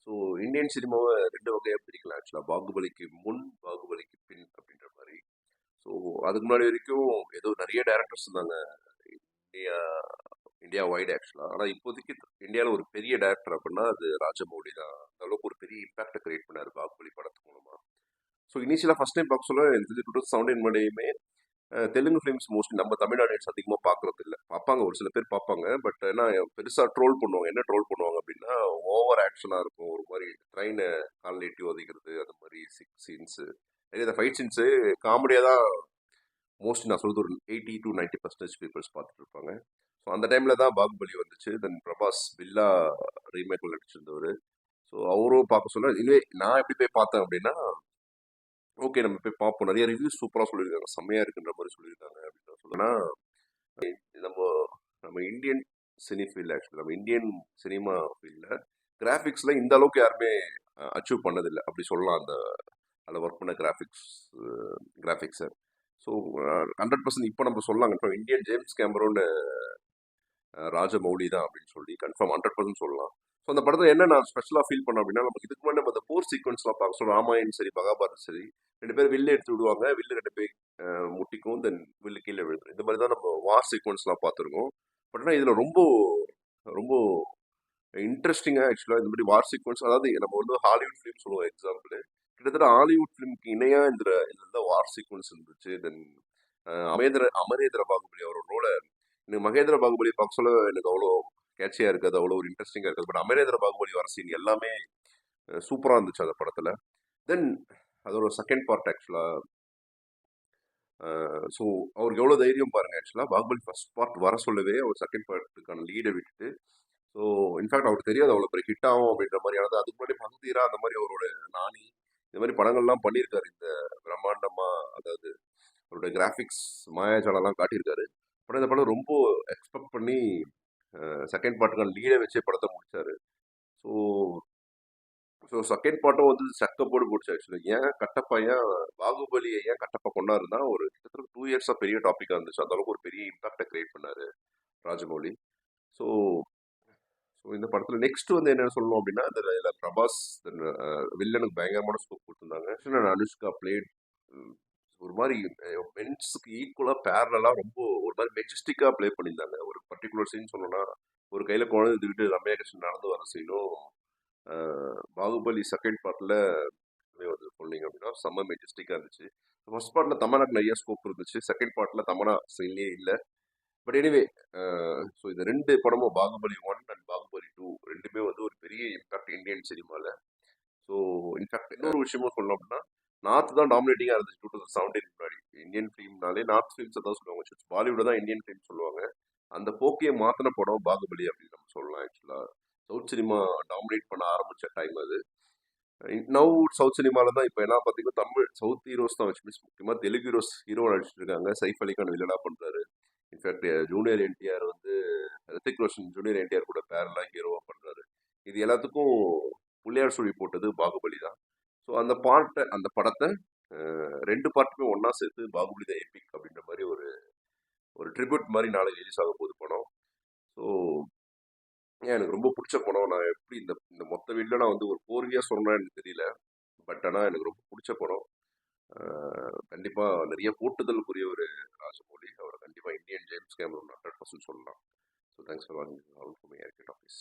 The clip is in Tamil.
ஸோ இந்தியன் சினிமாவை 2 வகையா பிரிக்கலாம் ஆக்சுவலா. பாகுபலிக்கு முன், பாகுபலிக்கு பின் அப்படின்ற மாரி. ஸோ அதுக்கு முன்னாடி வரைக்கும் ஏதோ நெறைய டைரக்டர்ஸ் இருந்தாங்க. இந்தியா இந்தியா வைட் ஆக்சுவலா. ஆனா இப்போதைக்கு இந்தியால ஒரு பெரிய டைரக்டர் அப்படின்னா அது ராஜமௌழி தான். அந்த அளவுக்கு ஒரு பெரிய இம்பாக்ட்ட கிரியேட் பண்ணாரு பாகுபலி படத்து மூலமா. ஸோ இனிஷியலா ஃபர்ஸ்ட் டைம் பார்க்க சொல்ல எனக்கு தெரிஞ்சு 2017 முன்னாடியுமே தெலுங்கு ஃபிலிம்ஸ் மோஸ்ட்லி நம்ம தமிழ் ஆடியன்ஸ் அதிகமா பார்க்கறது இல்ல. பார்ப்பாங்க, ஒரு சில பேர் பார்ப்பாங்க. பட் ஆனா பெருசா ட்ரோல் பண்ணுவாங்க. என்ன ட்ரோல் பண்ணுவாங்க அப்படின்னா, ஓவர் ஆக்ஷனா இருக்கும். ஒரு மாரி ட்ரெயின கால்ல எட்டி உதைக்கிறது, அந்த மாரி சீன்ஸ். நிறைய இந்த ஃபைட் சீன்ஸ் காமெடியா தான் மோஸ்ட்லி நான் சொல்றது ஒரு 80 to 90% பீப்பிள்ஸ் பார்த்துட்டு இருப்பாங்க. ஸோ அந்த டைம்ல தான் பாகுபலி வந்துச்சு. தென் பிரபாஸ் பில்லா ரீமேக்ல நடிச்சிருந்தவர். ஸோ அவரும் பார்க்க சொல்ல, இதுவே நான் எப்படி போய் பார்த்தேன் அப்படின்னா, ஓகே நம்ம போய் பார்ப்போம். நிறைய ரிவ்யூஸ் சூப்பரா சொல்லியிருக்காங்க. செம்மையா இருக்குன்ற மாரி சொல்லியிருக்காங்க அப்படின்னு சொல்லணும்னா, நம்ம நம்ம இந்தியன் சினி ஃபீல்ட் ஆக்சுவலி நம்ம இந்தியன் சினிமா ஃபீல்ட்ல கிராஃபிக்ஸ்ல இந்த அளவுக்கு யாருமே அச்சீவ் பண்ணதில்லை அப்படி சொல்லலாம். அந்த அதில் ஒர்க் பண்ண கிராஃபிக்ஸை. ஸோ 100% இப்போ நம்ம சொல்லலாம் இப்போ இந்தியன் ஜேம்ஸ் கேமரோன் ராஜமௌலி தான் அப்படின்னு சொல்லி கன்ஃபார்ம் 100% சொல்லலாம். ஸோ அந்த படத்தை என்ன நான் ஸ்பெஷலாக ஃபீல் பண்ணேன் அப்படின்னா, நமக்கு இதுக்கு முன்னாடி நம்ம அந்த போர் சீக்வன்ஸ்லாம் பார்க்க சொல்ல ராமாயண் சரி மகாபாரத் சரி 2 பேர் வில்லு எடுத்து விடுவாங்க, வில்லு 2 பேர் முட்டிக்கும், தென் வில்லு கீழே விழுந்துடும். இந்த மாதிரி தான் நம்ம வார் சீக்வன்ஸ்லாம் பார்த்துருக்கோம். பட் ஆனால் இதில் ரொம்ப ரொம்ப இன்ட்ரெஸ்டிங்காக ஆக்சுவலாக இந்த மாதிரி வார் சீக்வன்ஸ், அதாவது நம்ம வந்து ஹாலிவுட் ஃபிலிம் சொல்லுவோம் எக்ஸாம்பிள். கிட்டத்தட்ட ஹாலிவுட் ஃபிலிம்க்கு இணையாக இந்த வார் சீக்வன்ஸ் இருந்துச்சு. தென் அமரேந்திர பாகுபலி அவரோட ரோலை எனக்கு மகேந்திர பாகுபலி பார்க்க சொல்ல எனக்கு அவ்வளோ கேட்சியாக இருக்காது, அவ்வளோ ஒரு இன்ட்ரெஸ்டிங்காக இருக்காது. பட் அமரேந்திர பாகுபலி வர சீன் எல்லாமே சூப்பராக இருந்துச்சு அந்த படத்தில். தென் அதோட செகண்ட் பார்ட் ஆக்சுவலாக. ஸோ அவருக்கு எவ்வளோ தைரியம் பாருங்க ஆக்சுவலாக. பாகுபலி ஃபர்ஸ்ட் பார்ட் வர சொல்லவே அவர் செகண்ட் பார்ட்டுக்கான லீடை விட்டுட்டு, ஸோ இன்ஃபேக்ட் அவருக்கு தெரியாது அவ்வளோ பெரிய ஹிட் ஆகும் அப்படின்ற மாதிரியானது. அதுக்கு முன்னாடி பகுதீரா அந்த மாதிரி அவரோட நானி இந்த மாதிரி படங்கள்லாம் பண்ணியிருக்காரு. இந்த பிரம்மாண்டமா, அதாவது அவருடைய கிராஃபிக்ஸ் மாயாஜாலம்லாம் காட்டியிருக்காரு. பட் இந்த படம் ரொம்ப எக்ஸ்பெக்ட் பண்ணி செகண்ட் பார்ட்டுக்கான லீடை வச்சே படத்தை முடிச்சாரு. ஸோ ஸோ செகண்ட் பார்ட்டும் வந்து சக்கப்போடு போடுச்சு ஆக்சுவலி. ஏன் கட்டப்பா ஏன் பாகுபலியை ஏன் கட்டப்பா கொண்டாருன்னா, ஒரு கிட்டத்தட்ட 2 இயர்ஸாக பெரிய டாப்பிக்காக இருந்துச்சு. அந்த அளவுக்கு ஒரு பெரிய இம்பாக்டை கிரியேட் பண்ணாரு ராஜமௌழி. ஸோ ஸோ இந்த படத்தில் நெக்ஸ்ட் வந்து என்ன சொல்லணும் அப்படின்னா, இதில் பிரபாஸ் வில்லனுக்கு பயங்கரமான ஸ்கோப் கொடுத்துருந்தாங்க. அனுஷ்கா பிளேட் ஒரு மாதிரி மென்ஸுக்கு ஈக்குவலாக பேரலாக ரொம்ப ஒரு மாதிரி மெஜஸ்டிக்காக ப்ளே பண்ணியிருந்தாங்க. ஒரு பர்டிகுலர் சீன் சொல்லணும்னா, ஒரு கையில் குழந்தை தூக்கிட்டு ரம்யா கிருஷ்ணன் நடந்து வர சீனும் பாகுபலி செகண்ட் பார்ட்டில் வந்து சொன்னீங்க அப்படின்னா செம்ம மெஜஸ்டிக்காக இருந்துச்சு. ஃபர்ஸ்ட் பார்ட்டில் தமனாக்கு நிறைய ஸ்கோப் இருந்துச்சு. செகண்ட் பார்ட்டில் தமனா சீன்லேயே இல்லை. பட் எனிவே, ஸோ இந்த 2 படமும் பாகுபலி 1 அண்ட் பாகுபலி 2 2மே வந்து ஒரு பெரிய இம்பாக்ட் இந்தியன் சினிமாவில். ஸோ இன்ஃபேக்ட் இன்னொரு விஷயமும் சொல்லணும் அப்படின்னா, நார்த் தான் டாமினேட்டிங்காக இருந்துச்சு 2017 முன்னாடி. இந்தியன் ஃபிலிம்னாலே நார்த் ஃபிலிம்ஸை தான் சொல்லுவாங்க. பாலிவுட் தான் இந்தியன் ஃபிலிம் சொல்லுவாங்க. அந்த போக்கையை மாற்றின படம் பாகுபலி அப்படின்னு நம்ம சொல்லலாம் ஆக்சுவலாக. சவுத் சினிமா டாமினேட் பண்ண ஆரம்பித்த டைம் அது. நவ் சவுத் சினிமாவில் தான் இப்போ என்ன பார்த்தீங்கன்னா தமிழ் சவுத் ஹீரோஸ் தான் வச்சு முக்கியமாக தெலுங்கு ஹீரோ நடிச்சிட்டு இருக்காங்க. சைஃப் அலிகான் வில்லனா பண்ணுறாரு. இன்ஃபேக்ட் ஜூனியர் என்டிஆர் வந்து ரித்திக் ரோஷன் ஜூனியர் என்டிஆர் கூட பேரலாக ஹீரோவாக பண்ணுறாரு. இது எல்லாத்துக்கும் புள்ளியார் சுழி போட்டது பாகுபலி தான். ஸோ அந்த படத்தை 2 பார்ட்டுமே ஒன்றா சேர்த்து பாகுபலி த எபிக் அப்படின்ற மாதிரி ஒரு ஒரு ட்ரிபியூட் மாதிரி நாளைக்கு ரிலீஸ் ஆக போகுது படம். ஸோ எனக்கு ரொம்ப பிடிச்ச படம். நான் எப்படி இந்த இந்த மொத்த வீட்டில் நான் வந்து ஒரு கோரிக்கையாக சொன்னேன்னு எனக்கு தெரியல. பட் ஆனால் எனக்கு ரொம்ப பிடிச்ச படம். கண்டிப்பாக நிறைய போட்டுதலுக்குரிய ஒரு ராஜமௌழி. அவரை கண்டிப்பாக இந்தியன் ஜேம்ஸ் கேமரன் 100% சொல்லலாம். ஸோ தேங்க்ஸ் ஃபார் வாட்சிங் all from my orchid office.